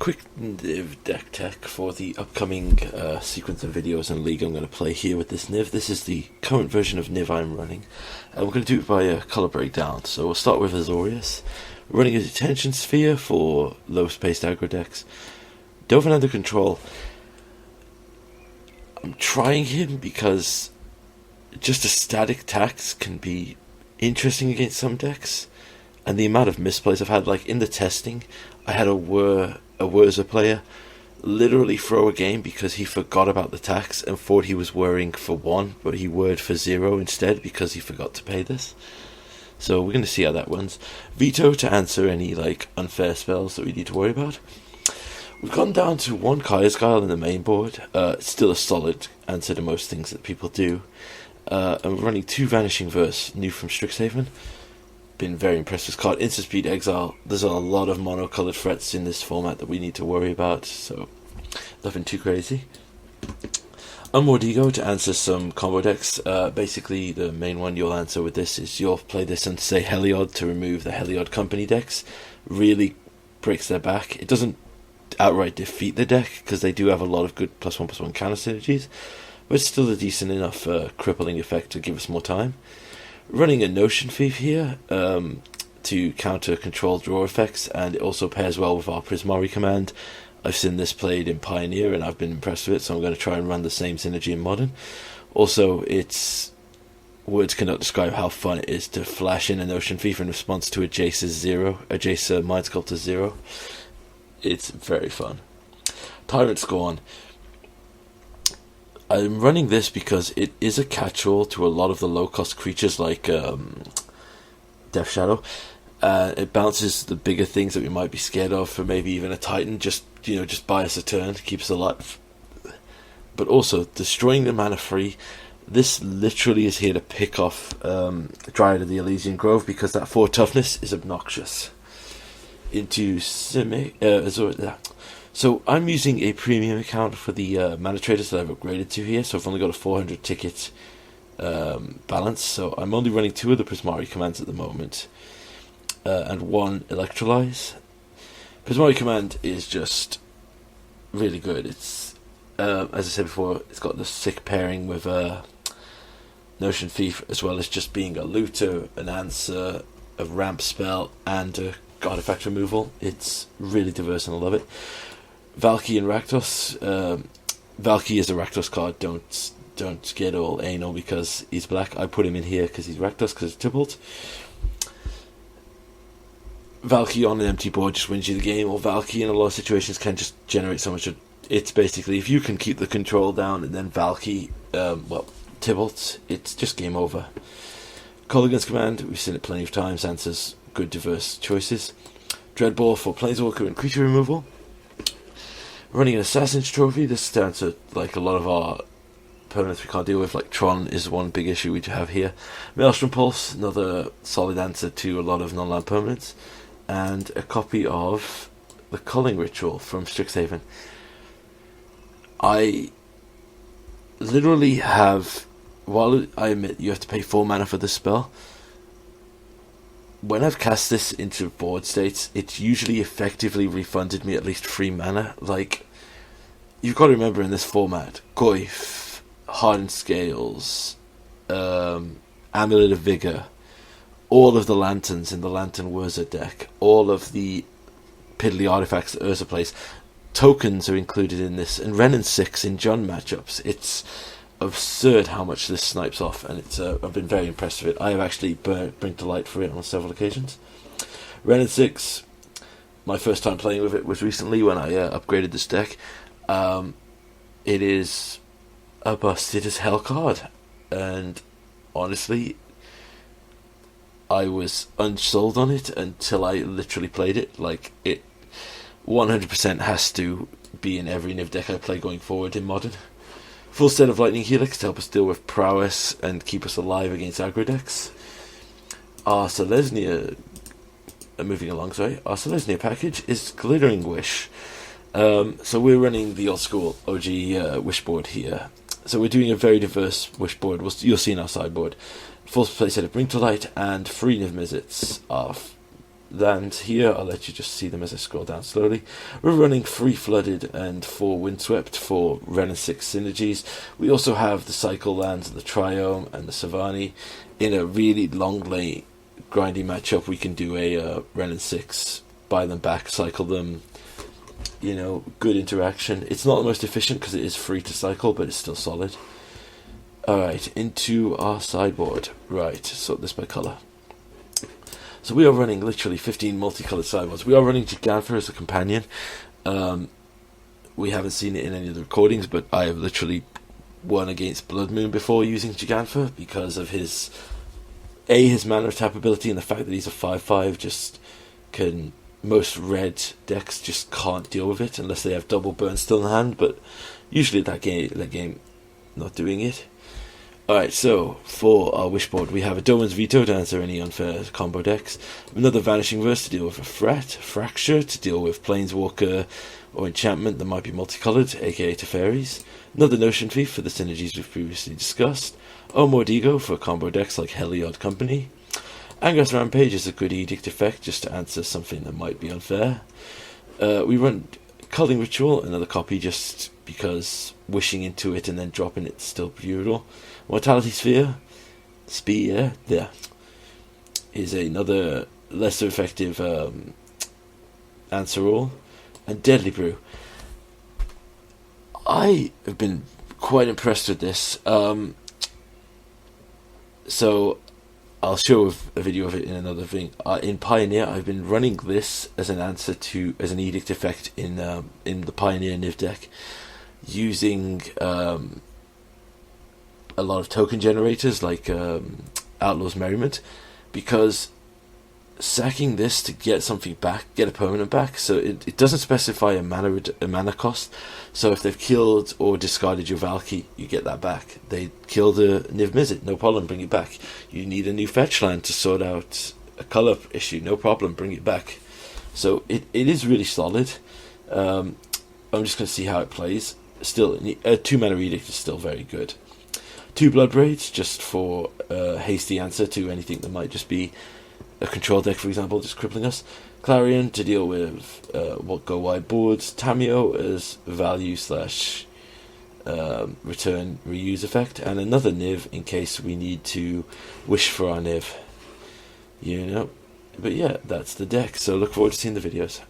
quick Niv deck tech for the upcoming sequence of videos and league I'm going to play here with this Niv. This is the current version of Niv I'm running, and we're going to do it by a colour breakdown. So we'll start with Azorius. We're running a Detention Sphere for low-spaced aggro decks. Dovin under control. I'm trying him because just a static tax can be interesting against some decks, and the amount of misplays I've had, like in the testing, I had a Wurza player literally throw a game because he forgot about the tax and thought he was whirring for 1, but he whirred for 0 instead because he forgot to pay this. So we're going to see how that runs. Veto to answer any like unfair spells that we need to worry about. We've gone down to 1 Kaya's Guile in the main board. It's still a solid answer to most things that people do. And we're running 2 Vanishing Verse, new from Strixhaven. Been very impressed with this card. Instant Speed Exile. There's a lot of mono-coloured threats in this format that we need to worry about, so nothing too crazy. Unmoored to answer some combo decks. Basically, the main one you'll answer with this is you'll play this and say Heliod to remove the Heliod company decks. Really breaks their back. It doesn't outright defeat the deck because they do have a lot of good +1/+1 counter synergies, but it's still a decent enough crippling effect to give us more time. Running a Notion Thief here to counter control draw effects, and it also pairs well with our Prismari command. I've seen this played in Pioneer and I've been impressed with it, so I'm going to try and run the same synergy in Modern. Also, words cannot describe how fun it is to flash in a Notion Thief in response to a Jace's Mind Sculptor 0. It's very fun. Tyrant Scorn. I'm running this because it is a catch-all to a lot of the low-cost creatures like Death Shadow. It bounces the bigger things that we might be scared of for maybe even a Titan. Just buy us a turn, keep us alive. But also, destroying the mana free. This literally is here to pick off Dryad of the Elysian Grove because that 4 toughness is obnoxious. Into Azorius. So I'm using a premium account for the mana traders that I've upgraded to here, so I've only got a 400 ticket balance, so I'm only running 2 of the Prismari commands at the moment, and 1 Electrolyze. Prismari command is just really good. It's, as I said before, it's got the sick pairing with Notion Thief, as well as just being a looter, an answer, a ramp spell, and a God effect removal. It's really diverse and I love it. Valky and Rakdos. Valky is a Rakdos card. Don't get all anal because he's black. I put him in here because he's Rakdos because it's Tybalt. Valky on an empty board just wins you the game, or Valky in a lot of situations can just generate so much. It's basically if you can keep the control down and then Valky, Tybalt, it's just game over. Colligan's command, we've seen it plenty of times, answers good diverse choices. Dreadball for Planeswalker and creature removal. Running an Assassin's Trophy. This is down to like a lot of our permanents we can't deal with, like Tron is one big issue we have here. Maelstrom Pulse, another solid answer to a lot of non-land permanents. And a copy of the Culling Ritual from Strixhaven. I literally have, while I admit you have to pay 4 mana for this spell, when I've cast this into board states, it's usually effectively refunded me at least 3 mana. Like, you've got to remember in this format, Goyf, Hardened Scales, Amulet of Vigor, all of the lanterns in the Lantern Wurza deck, all of the piddly artifacts that Urza plays, tokens are included in this, and Ren and 6 in Jund matchups. It's absurd how much this snipes off, and it's I've been very impressed with it. I have actually bring to light for it on several occasions. Ren and 6, my first time playing with it was recently when I upgraded this deck. It is a busted as hell card, and honestly I was unsold on it until I literally played it. Like, it 100% has to be in every Niv deck I play going forward in Modern. Full set of Lightning Helix to help us deal with prowess and keep us alive against aggro decks. Our Selesnya package is Glittering Wish. So we're running the old school OG Wishboard here. So we're doing a very diverse Wishboard. You'll see in our sideboard. Full play set of Bring to Light and 3 Niv Mizzets. Our lands here. I'll let you just see them as I scroll down slowly. We're running 3 Flooded and 4 Windswept for Ren and 6 synergies. We also have the cycle lands of the Triome and the Savani. In a really long lane grindy matchup, we can do a Ren and 6, buy them back, cycle them. You know, good interaction. It's not the most efficient because it is free to cycle, but it's still solid. Alright, into our sideboard. Right, sort this by colour. So we are running literally 15 multicoloured sideboards. We are running Gigantha as a companion. We haven't seen it in any of the recordings, but I have literally won against Blood Moon before using Gigantha because of his mana tap ability and the fact that he's a 5/5 just can... Most red decks just can't deal with it unless they have double burn still in hand, but usually that game not doing it. Alright, so for our Wishboard, we have a Doman's Veto to answer any unfair combo decks, another Vanishing Verse to deal with a Fracture to deal with Planeswalker or Enchantment that might be multicolored, aka Teferis, another Notion Thief for the synergies we've previously discussed, Mordigo for combo decks like Heliod Company. Anger's Rampage is a good edict effect just to answer something that might be unfair. We run Culling Ritual, another copy just because wishing into it and then dropping it's still brutal. Mortality Sphere, there, is another lesser effective answer all. And Deadly Brew. I have been quite impressed with this. So I'll show a video of it in another thing. In Pioneer, I've been running this as an answer to as an edict effect in the Pioneer Niv deck, using a lot of token generators like Outlaw's Merriment, because sacking this to get something back, get a permanent back, so it doesn't specify a mana cost. So if they've killed or discarded your Valky, you get that back. They killed a Niv Mizzet, no problem, bring it back. You need a new fetch land to sort out a colour issue, no problem, bring it back. So it is really solid. I'm just going to see how it plays. Still, 2 mana edict is still very good. 2 Blood Braids, just for a hasty answer to anything that might just be a control deck, for example, just crippling us. Clarion to deal with what go wide boards. Tameo as value / return reuse effect, and another Niv in case we need to wish for our Niv. You know, but yeah, that's the deck. So look forward to seeing the videos.